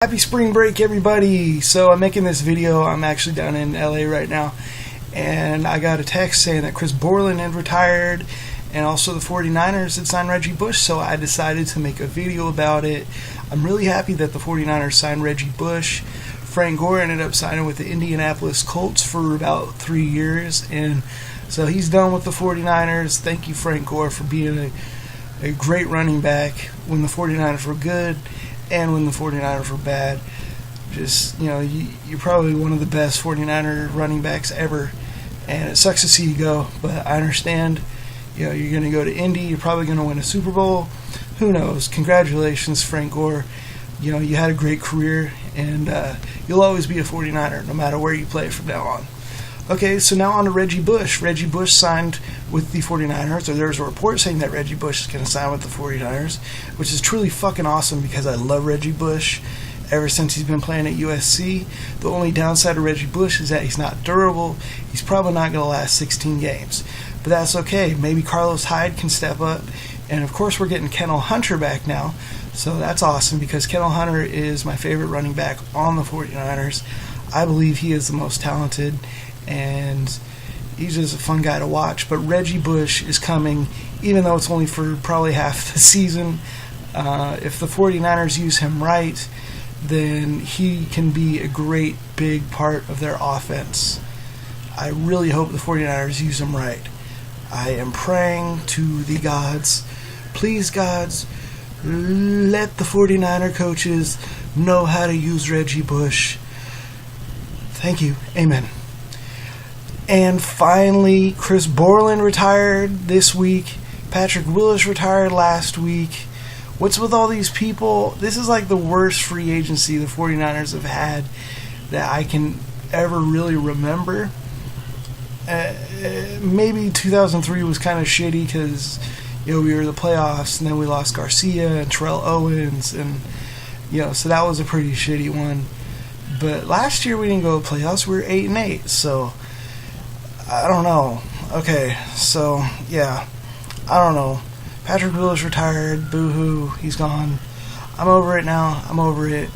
Happy spring break, everybody. So I'm making this video. I'm actually down in LA right now, and I got a text saying that Chris Borland had retired and also the 49ers had signed Reggie Bush, so I decided to make a video about it. I'm really happy that the 49ers signed Reggie Bush. Frank Gore ended up signing with the Indianapolis Colts for about 3 years, and so he's done with the 49ers. Thank you, Frank Gore, for being a great running back when the 49ers were good and when the 49ers were bad. Just, you're probably one of the best 49er running backs ever, and it sucks to see you go, but I understand. You're going to go to Indy, you're probably going to win a Super Bowl. Who knows? Congratulations, Frank Gore. You had a great career, and you'll always be a 49er no matter where you play from now on. Okay, so now on to Reggie Bush. Reggie Bush signed with the 49ers, or there's a report saying that Reggie Bush is going to sign with the 49ers, which is truly fucking awesome because I love Reggie Bush ever since he's been playing at USC. The only downside of Reggie Bush is that he's not durable. He's probably not going to last 16 games. But that's okay. Maybe Carlos Hyde can step up. And of course, we're getting Kendall Hunter back now. So that's awesome because Kendall Hunter is my favorite running back on the 49ers. I believe he is the most talented, and he's just a fun guy to watch. But Reggie Bush is coming, even though it's only for probably half the season. If the 49ers use him right, then he can be a great big part of their offense. I really hope the 49ers use him right. I am praying to the gods. Please, gods, let the 49er coaches know how to use Reggie Bush. Thank you. Amen. And finally, Chris Borland retired this week. Patrick Willis retired last week. What's with all these people? This is like the worst free agency the 49ers have had that I can ever really remember. Maybe 2003 was kind of shitty because we were in the playoffs and then we lost Garcia and Terrell Owens, and so that was a pretty shitty one. But last year we didn't go to playoffs. We were 8-8, so I don't know. Okay, so yeah, I don't know. Patrick Willis retired. Boo-hoo, he's gone. I'm over it now. I'm over it.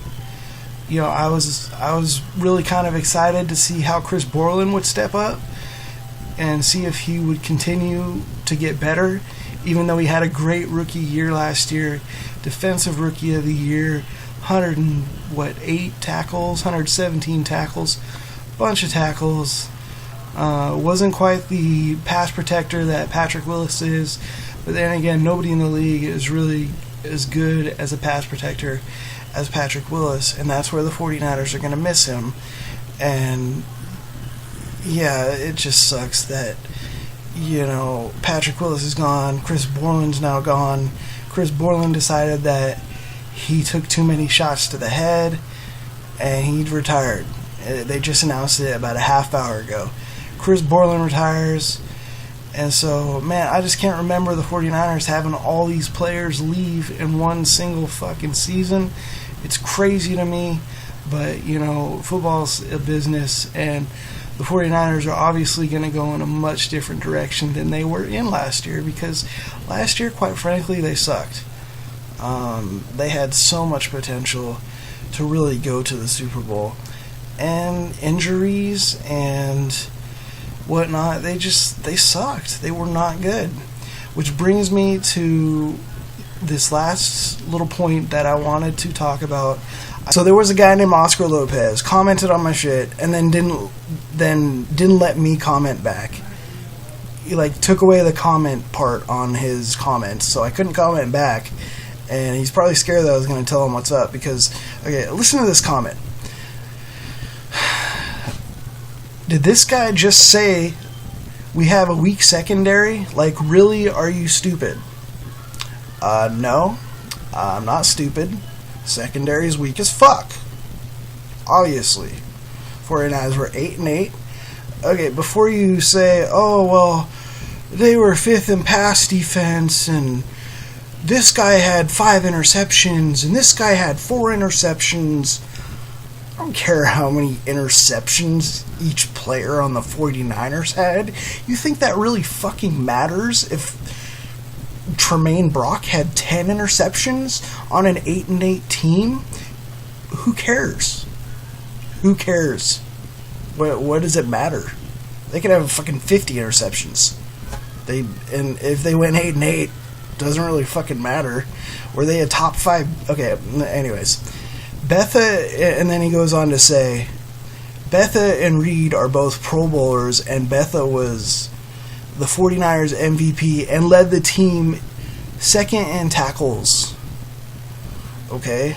I was really kind of excited to see how Chris Borland would step up and see if he would continue to get better, even though he had a great rookie year last year. Defensive Rookie of the Year, 108 tackles, 117 tackles, bunch of tackles. Wasn't quite the pass protector that Patrick Willis is, but then again, nobody in the league is really as good as a pass protector as Patrick Willis, and that's where the 49ers are going to miss him. And yeah, it just sucks that Patrick Willis is gone. Chris Borland's now gone. Chris Borland decided that he took too many shots to the head, and he retired. They just announced it about a half hour ago. Chris Borland retires, and so, man, I just can't remember the 49ers having all these players leave in one single fucking season. It's crazy to me, but, football's a business, and the 49ers are obviously going to go in a much different direction than they were in last year, because last year, quite frankly, they sucked. They had so much potential to really go to the Super Bowl. And injuries and whatnot, they sucked. They were not good. Which brings me to this last little point that I wanted to talk about. So there was a guy named Oscar Lopez commented on my shit and then didn't let me comment back. He took away the comment part on his comments, so I couldn't comment back. And he's probably scared that I was going to tell him what's up because, okay, listen to this comment. Did this guy just say we have a weak secondary? Really, are you stupid? No, I'm not stupid. Secondary is weak as fuck. Obviously. 49ers were 8-8. Okay, before you say, oh, well, they were 5th in pass defense, and this guy had 5 interceptions, and this guy had 4 interceptions. I don't care how many interceptions each player on the 49ers had. You think that really fucking matters if Tremaine Brock had 10 interceptions on an 8-8 team? who cares? Who cares? What does it matter? They could have fucking 50 interceptions. And if they went 8-8, doesn't really fucking matter. Were they a top 5? Okay, anyways. Betha, and then he goes on to say, Betha and Reed are both Pro Bowlers, and Betha was the 49ers MVP and led the team second in tackles. Okay?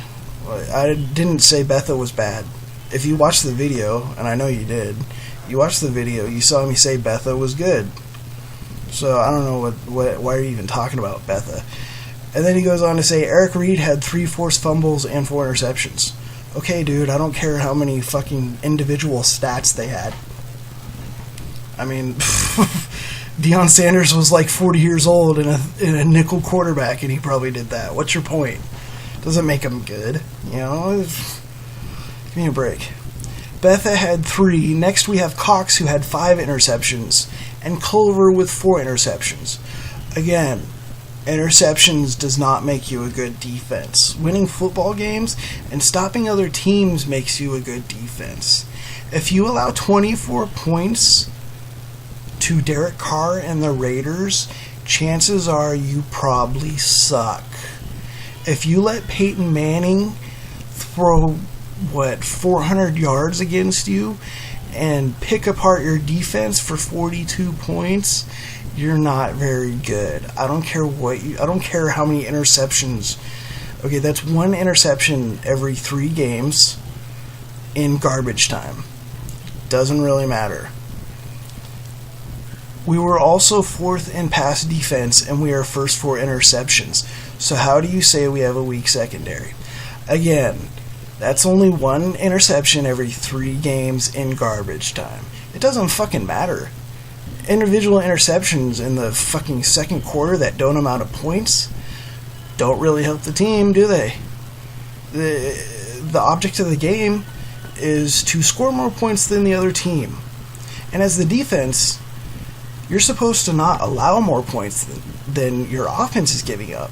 I didn't say Betha was bad. If you watched the video, and I know you did, you watched the video, you saw me say Betha was good. So I don't know why are you even talking about Betha. And then he goes on to say Eric Reed had 3 forced fumbles and 4 interceptions. Okay, dude, I don't care how many fucking individual stats they had. I mean, Deion Sanders was like 40 years old and a nickel quarterback, and he probably did that. What's your point? Doesn't make him good, you know? Give me a break. Betha had 3. Next we have Cox, who had 5 interceptions, and Culver with 4 interceptions. Again, interceptions does not make you a good defense. Winning football games and stopping other teams makes you a good defense. If you allow 24 points to Derek Carr and the Raiders, chances are you probably suck. If you let Peyton Manning throw, 400 yards against you and pick apart your defense for 42 points, you're not very good. I don't care how many interceptions. Okay, that's 1 interception every 3 games in garbage time. Doesn't really matter. We were also 4th in pass defense, and we are first for interceptions. So how do you say we have a weak secondary? Again, that's only 1 interception every 3 games in garbage time. It doesn't fucking matter. Individual interceptions in the fucking second quarter that don't amount to points don't really help the team, do they? The object of the game is to score more points than the other team. And as the defense, you're supposed to not allow more points than your offense is giving up.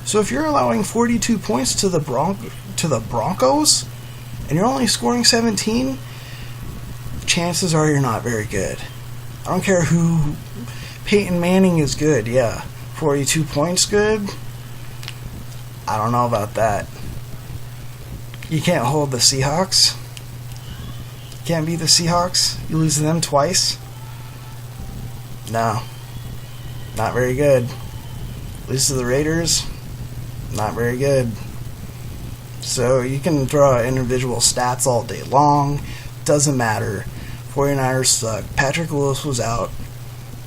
So if you're allowing 42 points to the Broncos, and you're only scoring 17, chances are you're not very good. I don't care who. Peyton Manning is good, yeah. 42 points good? I don't know about that. You can't hold the Seahawks. You can't beat the Seahawks. You lose to them twice. No. Not very good. Lose to the Raiders. Not very good. So you can throw out individual stats all day long. Doesn't matter. 49ers suck. Patrick Willis was out.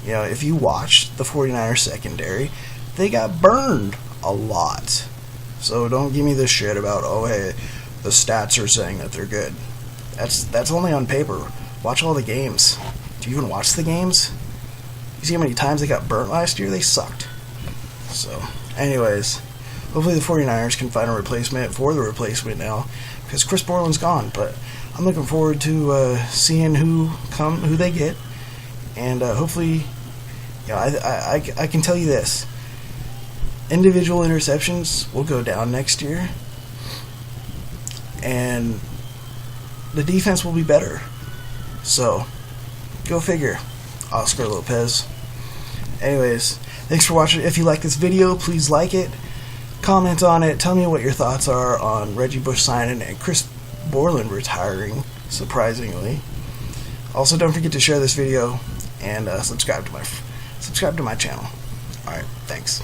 You know, if you watched the 49ers secondary, they got burned a lot. So don't give me this shit about, oh, hey, the stats are saying that they're good. That's only on paper. Watch all the games. Do you even watch the games? You see how many times they got burnt last year? They sucked. So, anyways, hopefully the 49ers can find a replacement for the replacement now, because Chris Borland's gone. But I'm looking forward to seeing who they get, and hopefully, you know, I can tell you this: individual interceptions will go down next year, and the defense will be better. So, go figure. Oscar Lopez. Anyways, thanks for watching. If you like this video, please like it, comment on it, tell me what your thoughts are on Reggie Bush signing and Chris Borland retiring, surprisingly. Also, don't forget to share this video and subscribe to my channel. Alright, thanks.